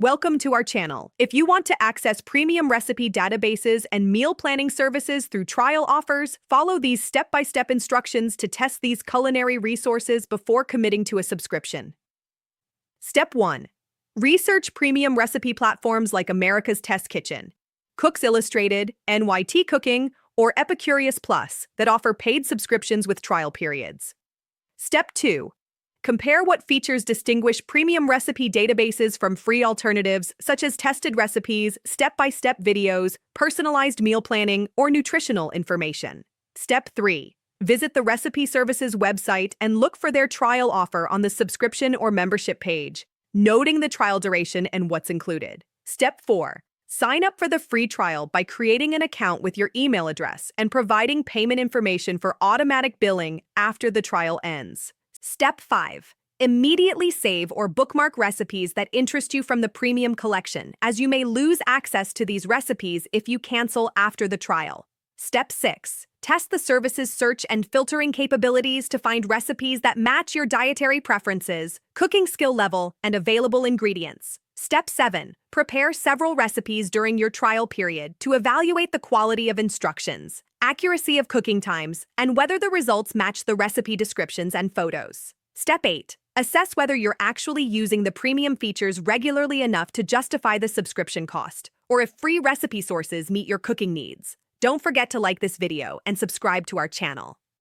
Welcome to our channel. If you want to access premium recipe databases and meal planning services through trial offers, follow these step-by-step instructions to test these culinary resources before committing to a subscription. Step 1. Research premium recipe platforms like America's Test Kitchen, Cooks Illustrated, NYT Cooking, or Epicurious Plus that offer paid subscriptions with trial periods. Step 2. Compare what features distinguish premium recipe databases from free alternatives such as tested recipes, step-by-step videos, personalized meal planning, or nutritional information. Step 3. Visit the recipe services website and look for their trial offer on the subscription or membership page, noting the trial duration and what's included. Step 4. Sign up for the free trial by creating an account with your email address and providing payment information for automatic billing after the trial ends. Step 5. Immediately save or bookmark recipes that interest you from the premium collection, as you may lose access to these recipes if you cancel after the trial. Step 6. Test the service's search and filtering capabilities to find recipes that match your dietary preferences, cooking skill level, and available ingredients. Step 7. Prepare several recipes during your trial period to evaluate the quality of instructions, accuracy of cooking times, and whether the results match the recipe descriptions and photos. Step 8. Assess whether you're actually using the premium features regularly enough to justify the subscription cost, or if free recipe sources meet your cooking needs. Don't forget to like this video and subscribe to our channel.